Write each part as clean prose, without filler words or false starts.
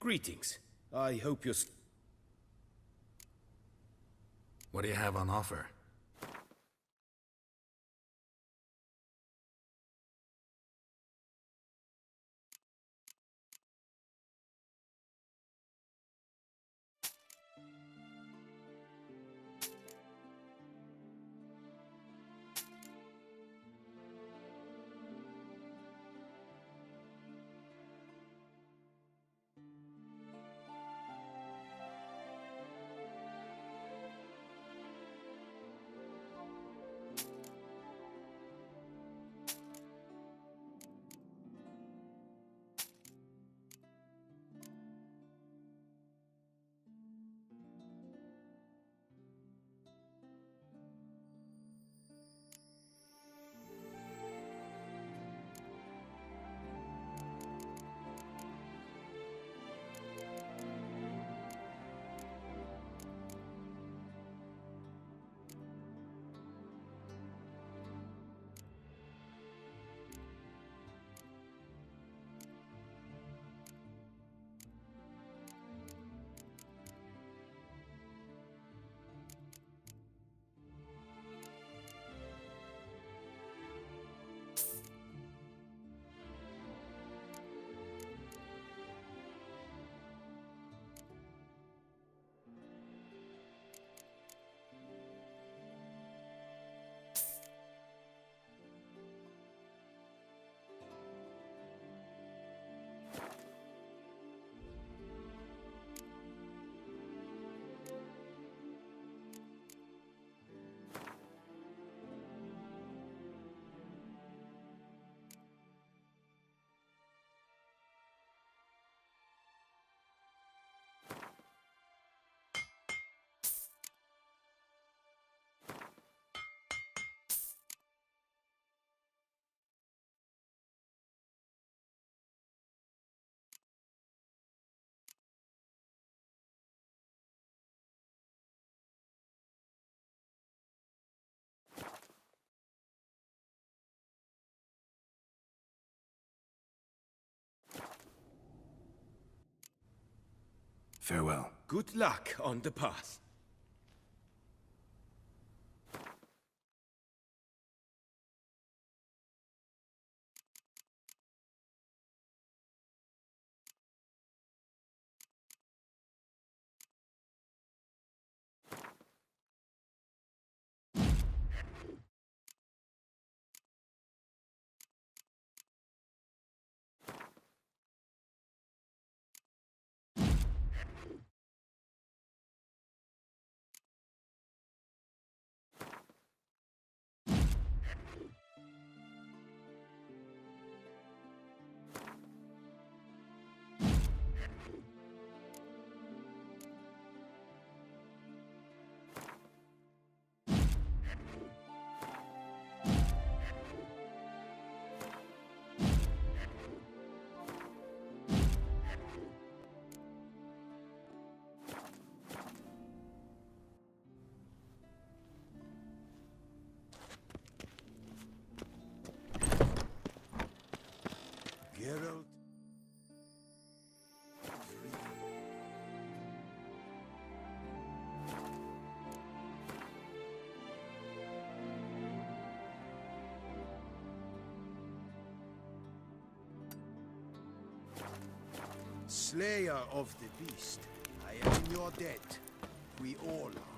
Greetings. I hope you're... What do you have on offer? Farewell. Good luck on the path. Geralt. Slayer of the beast, I am in your debt. We all are.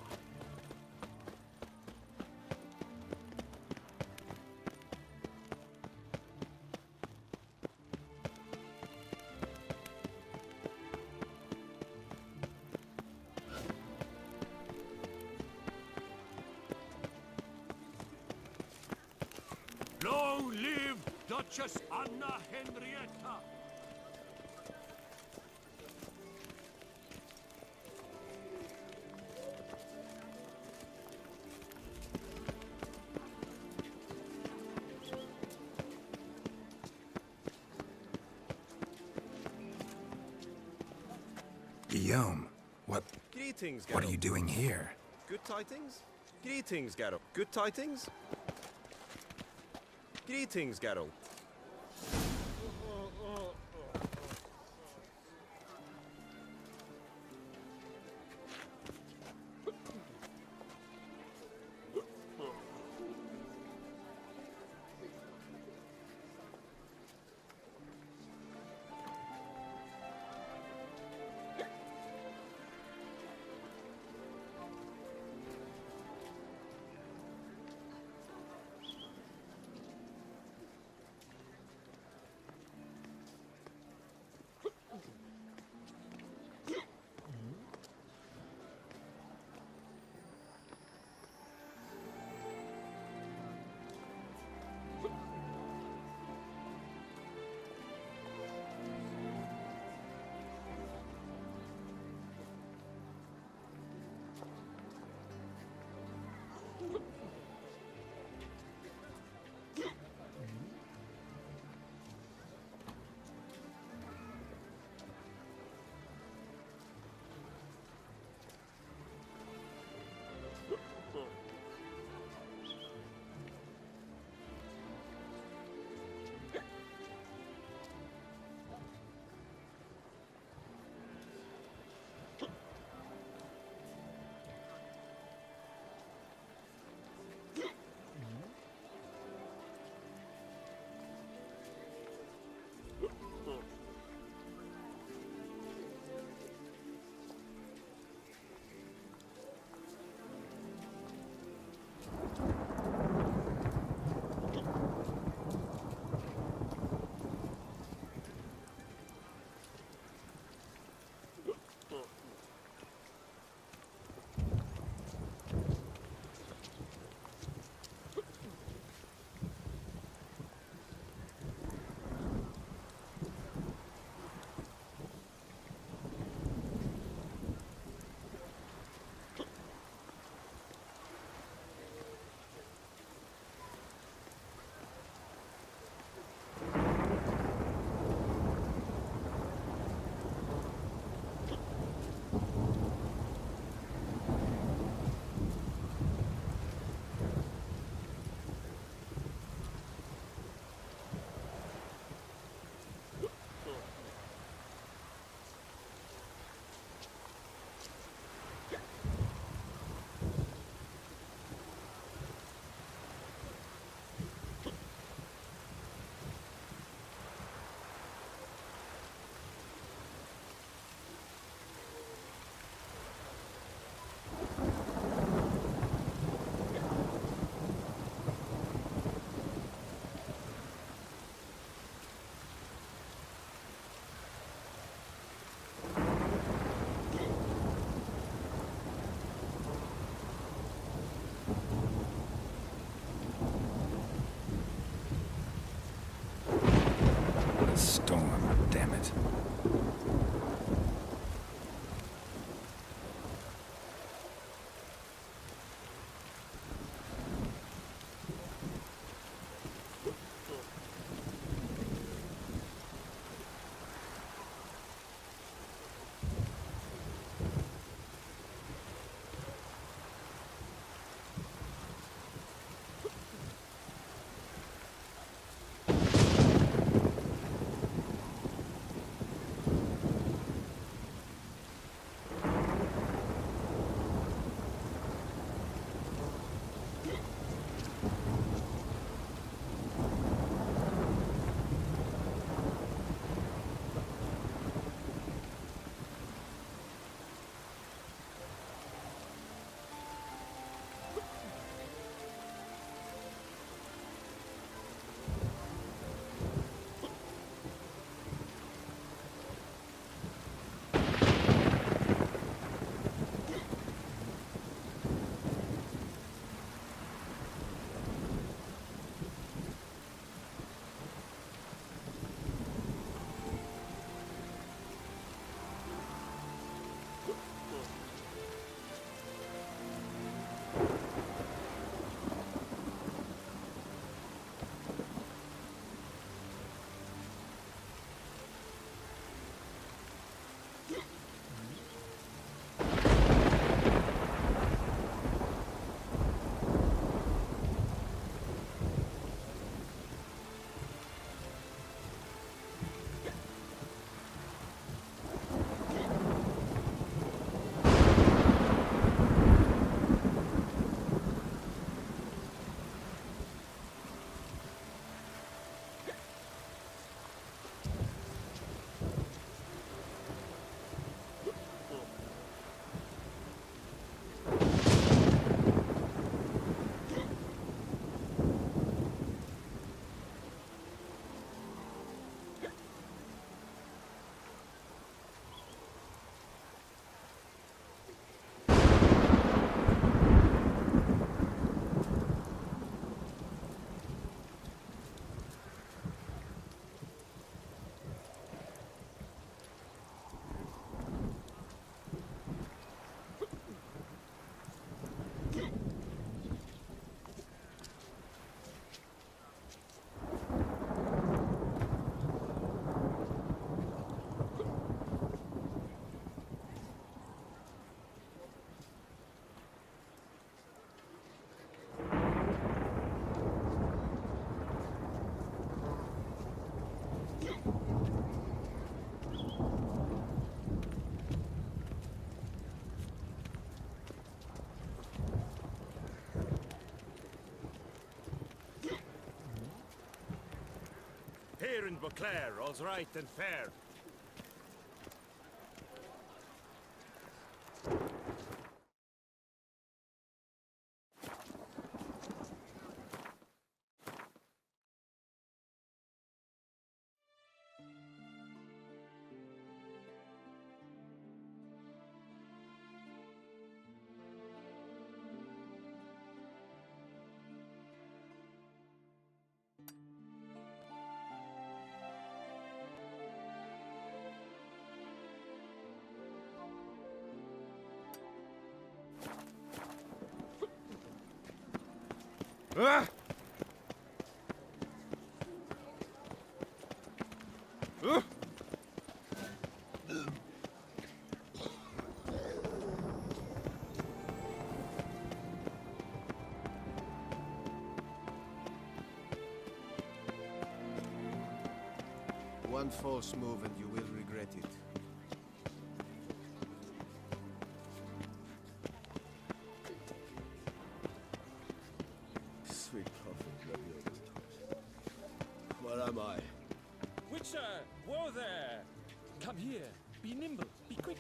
Long live Duchess Anna Henrietta! Guillaume, Greetings, Geralt. what are you doing here? Good tidings? Greetings, Geralt. Good tidings? Greetings, Geralt. here in Beauclair, all's right and fair. Ah! One false move and you will regret it. Sweet coffee, where am I? Witcher, whoa there! Come here. Be nimble. Be quick.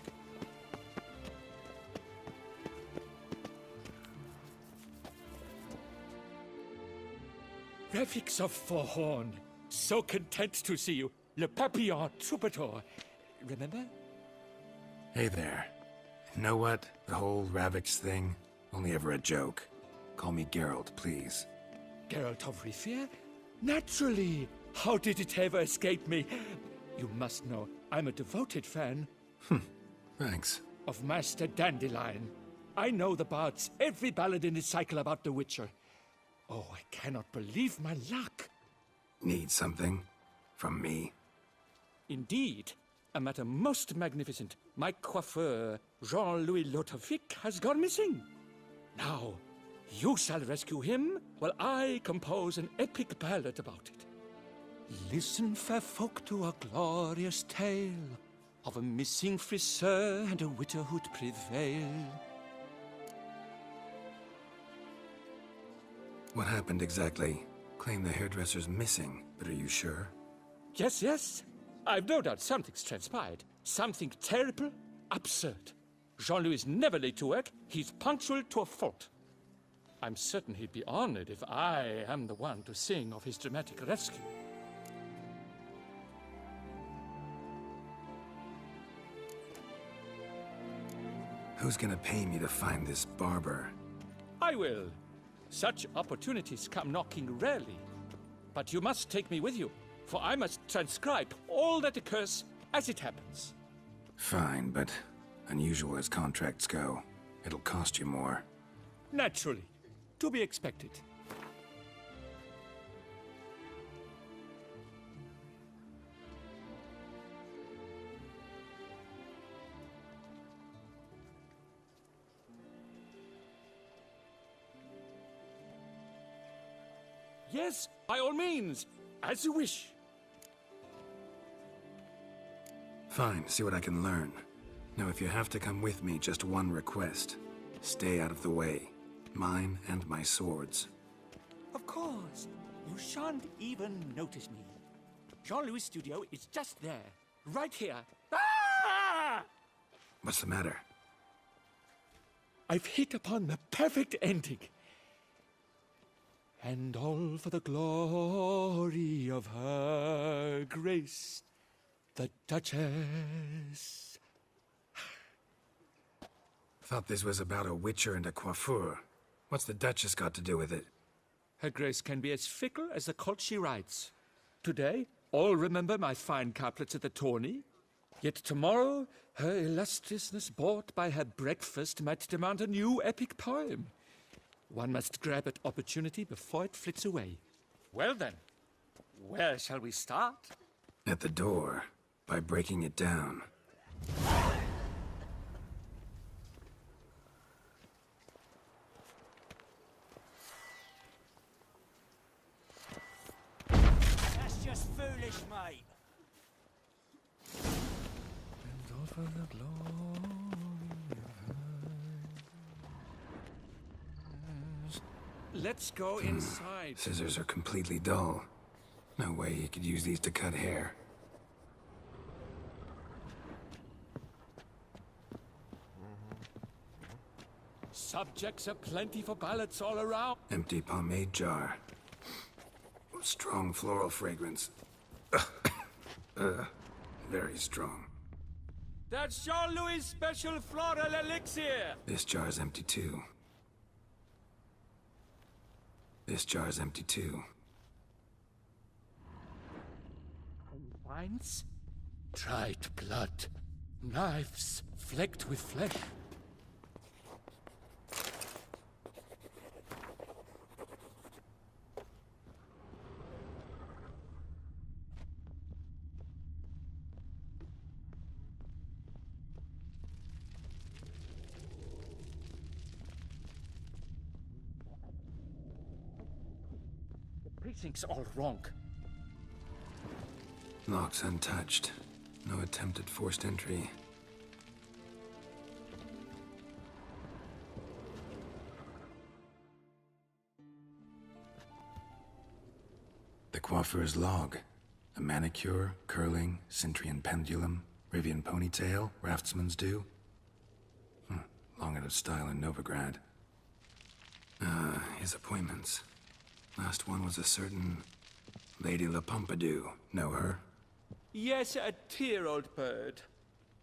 Prefix of Forehorn. So content to see you. Le Papillon Troubadour. Remember? Hey there. You know what? The whole Ravix thing? Only ever a joke. Call me Geralt, please. Geralt of Rivia? Naturally! How did it ever escape me? You must know, I'm a devoted fan Thanks. of Master Dandelion. I know the bards, every ballad in his cycle about the Witcher. Oh, I cannot believe my luck. Need something? From me? Indeed, a matter most magnificent. My coiffeur, Jean-Louis Lotovic, has gone missing. Now, you shall rescue him, while I compose an epic ballad about it. Listen, fair folk, to a glorious tale of a missing friseur and a widowhood prevail. What happened exactly? Claim the hairdresser's missing, but are you sure? Yes, yes. I've no doubt something's transpired. Something terrible, absurd. Jean-Louis is never late to work. He's punctual to a fault. I'm certain he'd be honored if I am the one to sing of his dramatic rescue. Who's gonna pay me to find this barber? I will. Such opportunities come knocking rarely. But you must take me with you, for I must transcribe all that occurs as it happens. Fine, but unusual as contracts go. It'll cost you more. Naturally. To be expected. Yes, by all means, as you wish. Fine, see what I can learn. Now, if you have to come with me, just one request. Stay out of the way. Mine and my swords. Of course. You shan't even notice me. Jean-Louis' studio is just there. Right here. Ah! What's the matter? I've hit upon the perfect ending. And all for the glory of her grace, the Duchess. Thought this was about a witcher and a coiffeur. What's the Duchess got to do with it? Her grace can be as fickle as the colt she rides. Today, all remember my fine couplets at the tourney. Yet tomorrow, her illustriousness bought by her breakfast might demand a new epic poem. One must grab at opportunity before it flits away. Well then, where shall we start? At the door, by breaking it down. That's just foolish, mate. And all for the glory of her. Let's go inside. Scissors are completely dull. No way he could use these to cut hair. Subjects aplenty for ballots all around. Empty pomade jar. Strong floral fragrance. Very strong. That's Jean-Louis' special floral elixir. This jar's empty too. This jar's empty too. Wines? Dried blood. Knives flecked with flesh. Everything's all wrong. Lock's untouched. No attempt at forced entry. The coiffeur's log. A manicure, curling, Centrian pendulum, Rivian ponytail, raftsman's due. Long out of style in Novigrad. His appointments. Last one was a certain Lady La Pompadour. Know her? Yes, a dear old bird.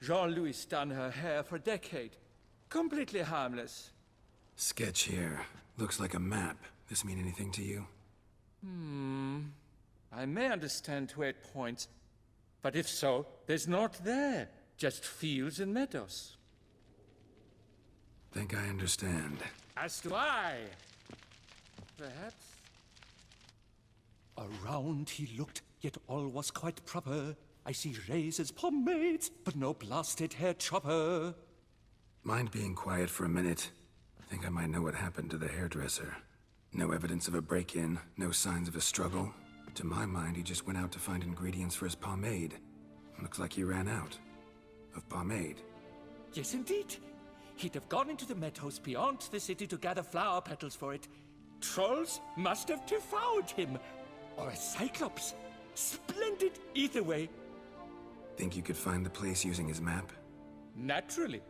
Jean-Louis done her hair for a decade. Completely harmless. Sketch here. Looks like a map. This mean anything to you? I may understand where it points, but if so, there's not there. Just fields and meadows. Think I understand. As do I. Perhaps. Around he looked, yet all was quite proper. I see razors, pomades, but no blasted hair chopper. Mind being quiet for a minute? Think I might know what happened to the hairdresser. No evidence of a break-in, no signs of a struggle. To my mind, he just went out to find ingredients for his pomade. Looks like he ran out. Of pomade. Yes, indeed. He'd have gone into the meadows beyond the city to gather flower petals for it. Trolls must have devoured him. Or a cyclops. Splendid either way. Think you could find the place using his map? Naturally.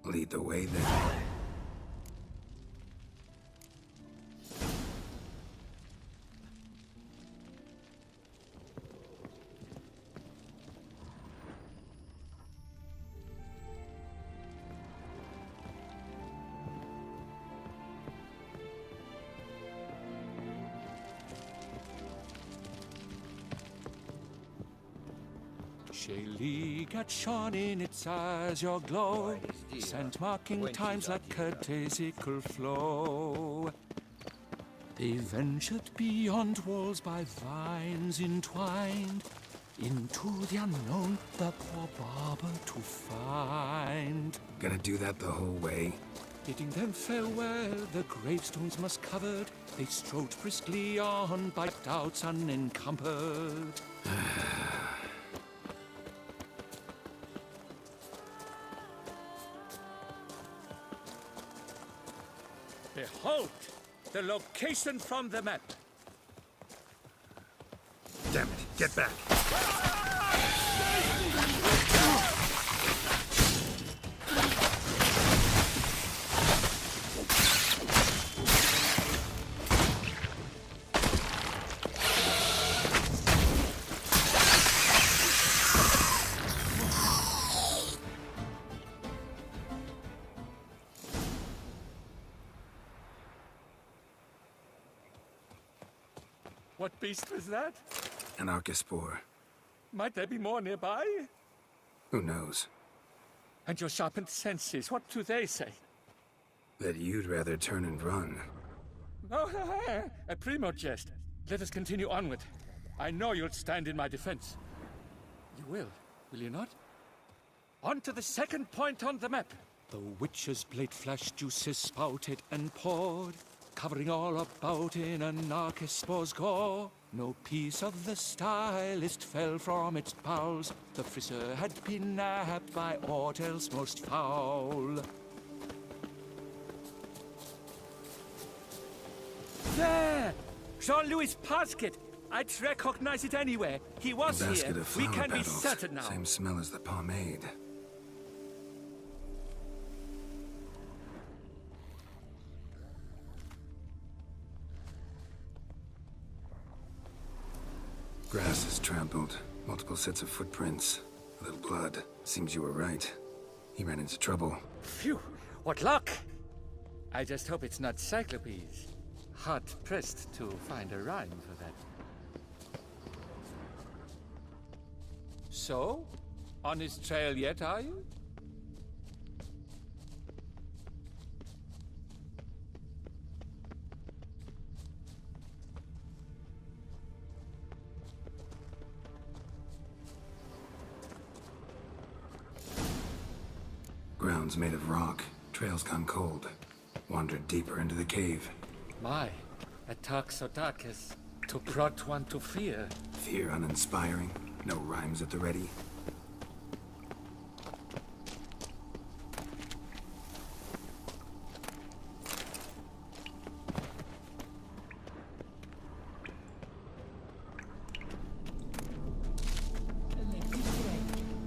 Lead the way then. Shaylee got shone in its eyes your glow, scent marking times like a daisical flow. They ventured beyond walls by vines entwined, into the unknown the poor barber to find. Gonna do that the whole way? Bidding them farewell, the gravestones must covered, they strode briskly on by doubts unencumbered. Behold, the location from the map. Damn it, get back! What beast was that? An Archospore. Might there be more nearby? Who knows? And your sharpened senses, what do they say? That you'd rather turn and run. Oh, a primo jest. Let us continue onward. I know you'll stand in my defense. You will you not? On to the second point on the map. The witch's blade flash juices spouted and poured, covering all about in an Archospore's gore. No piece of the stylist fell from its bowels. The friseur had been nabbed by aught else most foul. There! Jean-Louis' basket! I'd recognize it anywhere. He was Basket here. of We flower can be petals. certain now. Same smell as the pomade. Grass is trampled. Multiple sets of footprints. A little blood. Seems you were right. He ran into trouble. Phew, what luck! I just hope it's not Cyclopes. Hard-pressed to find a rhyme for that. So? On his trail yet, are you? Ground's made of rock. Trail's gone cold. Wandered deeper into the cave. My, a talk so dark as to prod one to fear. Fear uninspiring. No rhymes at the ready.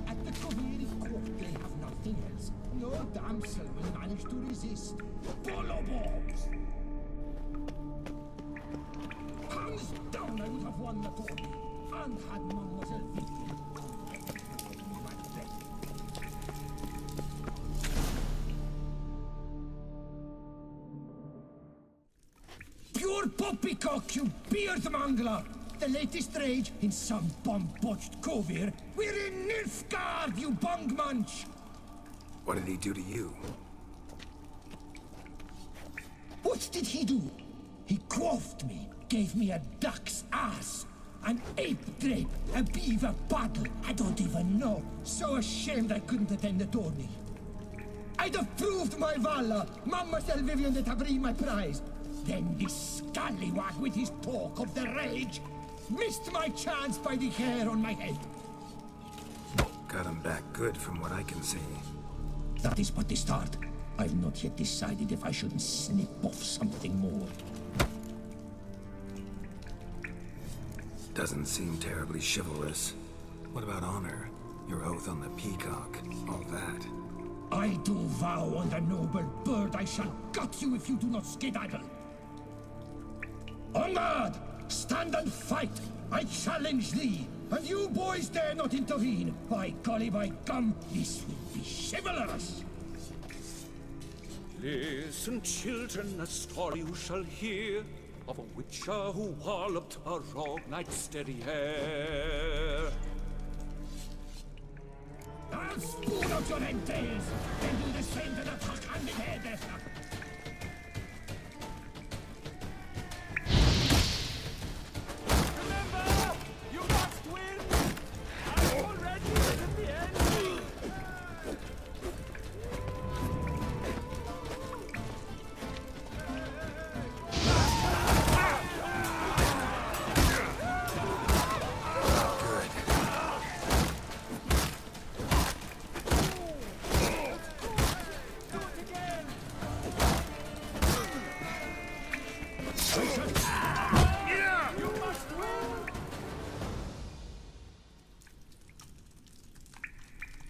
At the Coviri court, they have nothing else. No damsel will manage to resist. Bolo bombs! Hands down, I would have won the tourney. And had Mademoiselle Vivian my best. Pure poppycock, you beard mangler! The latest rage in some bomb-botched covir. We're in Nilfgaard, you bung munch! What did he do to you? What did he do? He quaffed me, gave me a duck's ass, an ape drape, a beaver paddle. I don't even know. So ashamed I couldn't attend the tourney. I'd have proved my valor. Mademoiselle Vivian de Tabri my prize. Then this scallywag with his talk of the rage missed my chance by the hair on my head. Got him back good from what I can see. That is but the start. I've not yet decided if I shouldn't snip off something more. Doesn't seem terribly chivalrous. What about honor? Your oath on the peacock, all that. I do vow on the noble bird I shall gut you if you do not skedaddle. On guard! Stand and fight! I challenge thee! And you boys dare not intervene! By golly, by gum, this will be chivalrous! Listen, children, a story you shall hear of a witcher who walloped a rogue knight's derriere. I'll spoon out your entrails, then do the same to the cock-handed hairdresser! Remember, you must win! I'm already in the end!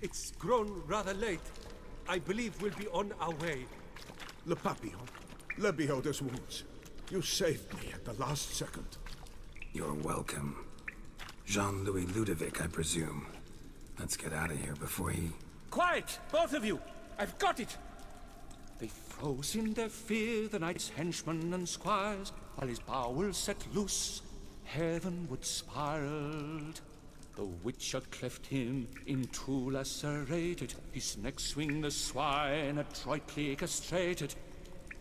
It's grown rather late. I believe we'll be on our way. Le Papillon, le Beholder's wounds. You saved me at the last second. You're welcome. Jean-Louis Ludovic, I presume. Let's get out of here before he... Quiet, both of you! I've got it! They froze in their fear, the knight's henchmen and squires, while his bowels set loose, heavenward spiraled. The witcher cleft him in two lacerated, his neck swing the swine adroitly castrated.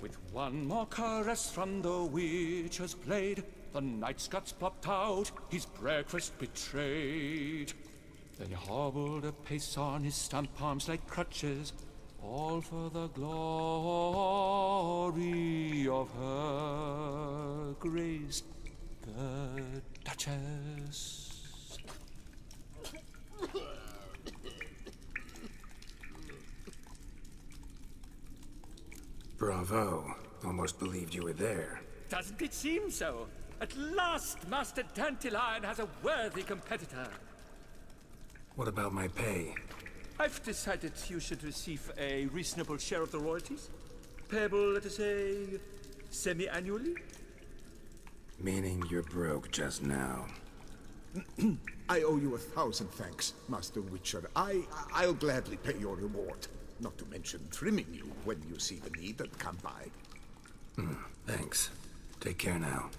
With one more caress from the witcher's blade, the knight's guts popped out, his breakfast betrayed. Then he hobbled a pace on his stump arms like crutches, all for the glory of her grace, the Duchess. Bravo. Almost believed you were there. Doesn't it seem so? At last, Master Dandelion has a worthy competitor. What about my pay? I've decided you should receive a reasonable share of the royalties. Payable, let us say, semi-annually? Meaning you're broke just now. I owe you 1,000 thanks, Master Witcher. I'll gladly pay your reward. Not to mention trimming you when you see the need and come by. Thanks. Take care now.